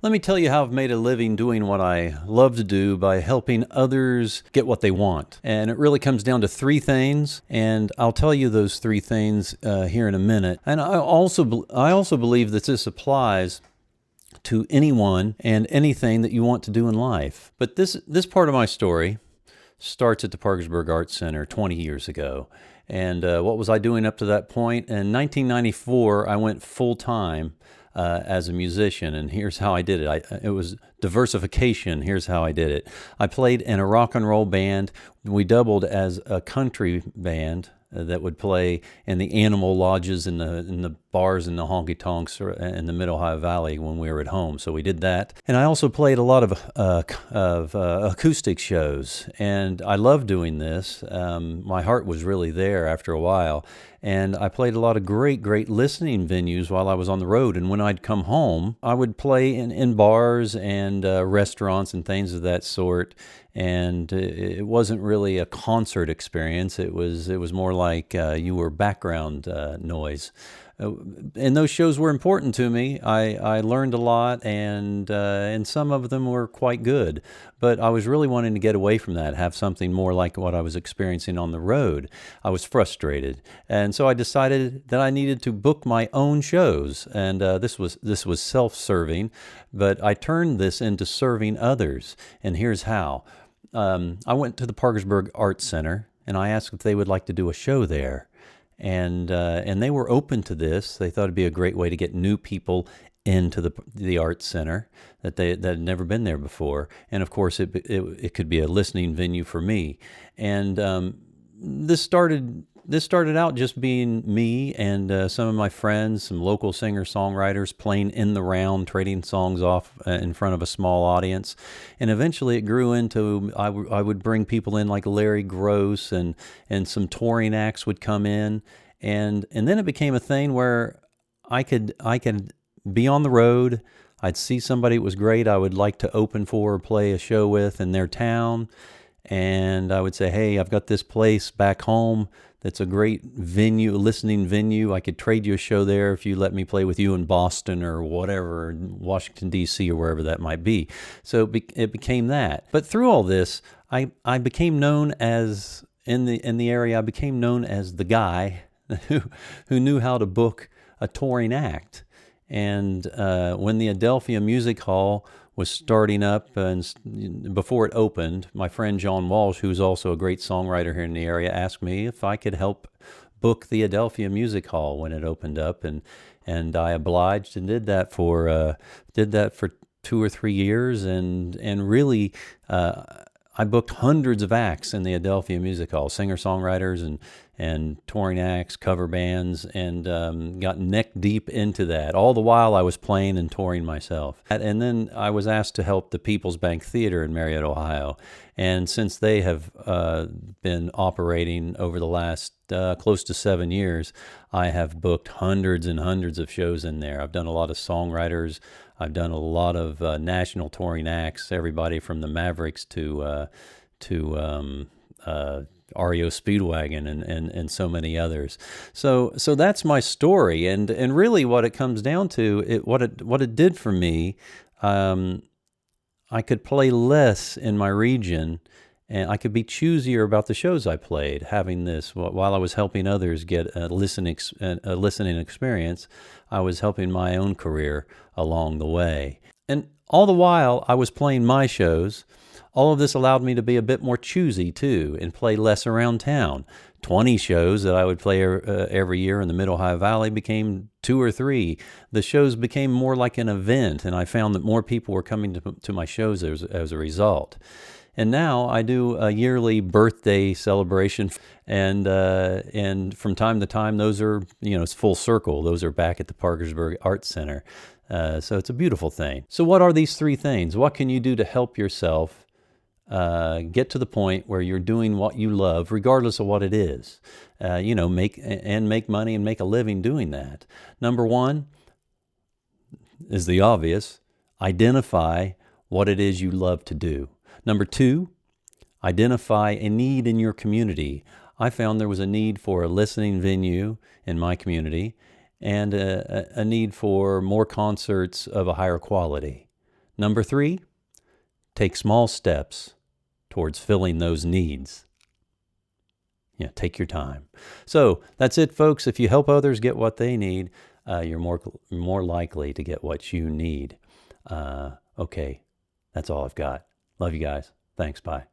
Let me tell you how I've made a living doing what I love to do by helping others get what they want. And it really comes down to three things, and I'll tell you those three things here in a minute. And I also believe that this applies to anyone and anything that you want to do in life. But this part of my story starts at the Parkersburg Arts Center 20 years ago. And what was I doing up to that point? In 1994, I went full time as a musician, and here's how I did it. It was diversification. Here's how I did it. I played in a rock and roll band. We doubled as a country band that would play in the animal lodges in the bars and the honky tonks in the Mid Ohio Valley when we were at home. So we did that, and I also played a lot of acoustic shows, and I loved doing this. My heart was really there after a while, and I played a lot of great listening venues while I was on the road. And when I'd come home, I would play in bars and restaurants and things of that sort. And it wasn't really a concert experience. It was more like you were background noise. And those shows were important to me. I learned a lot, and some of them were quite good. But I was really wanting to get away from that, have something more like what I was experiencing on the road. I was frustrated, and so I decided that I needed to book my own shows. And this was self-serving, but I turned this into serving others. And here's how. I went to the Parkersburg Arts Center, and I asked if they would like to do a show there. And they were open to this. They thought it'd be a great way to get new people into the Arts Center that had never been there before. And of course, it could be a listening venue for me. And this started out just being me and some of my friends, some local singer-songwriters playing in the round, trading songs off in front of a small audience. And eventually it grew into, I would bring people in like Larry Gross, and some touring acts would come in. And then it became a thing where I could be on the road. I'd see somebody that was great I would like to open for or play a show with in their town. And I would say, hey, I've got this place back home that's a great venue, listening venue. I could trade you a show there if you let me play with you in Boston or whatever, Washington, D.C. or wherever that might be. So it became that. But through all this, I became known as, in the area, I became known as the guy who knew how to book a touring act. And when the Adelphia Music Hall was starting up, and before it opened, my friend John Walsh, who's also a great songwriter here in the area, asked me if I could help book the Adelphia Music Hall when it opened up, and I obliged and did that for 2 or 3 years, and really I booked hundreds of acts in the Adelphia Music Hall, singer-songwriters and touring acts, cover bands, and got neck deep into that. All the while I was playing and touring myself. And then I was asked to help the People's Bank Theater in Marietta, Ohio. And since they have been operating over the last close to 7 years, I have booked hundreds and hundreds of shows in there. I've done a lot of songwriters. I've done a lot of national touring acts, everybody from the Mavericks to REO Speedwagon and so many others. So that's my story, and really what it comes down to, what it did for me, I could play less in my region, and I could be choosier about the shows I played, having this, while I was helping others get a listening experience, I was helping my own career along the way. And all the while I was playing my shows, all of this allowed me to be a bit more choosy too, and play less around town. 20 shows that I would play every year in the Mid-Ohio Valley became 2 or 3. The shows became more like an event, and I found that more people were coming to my shows as a result. And now I do a yearly birthday celebration, and from time to time, those are, it's full circle. Those are back at the Parkersburg Arts Center. So it's a beautiful thing. So what are these 3 things? What can you do to help yourself get to the point where you're doing what you love, regardless of what it is? Make money and make a living doing that. Number 1 is the obvious: identify what it is you love to do. Number 2, identify a need in your community. I found there was a need for a listening venue in my community, and a need for more concerts of a higher quality. Number 3, take small steps towards filling those needs. Yeah, take your time. So that's it, folks. If you help others get what they need, you're more likely to get what you need. Okay, that's all I've got. Love you guys. Thanks. Bye.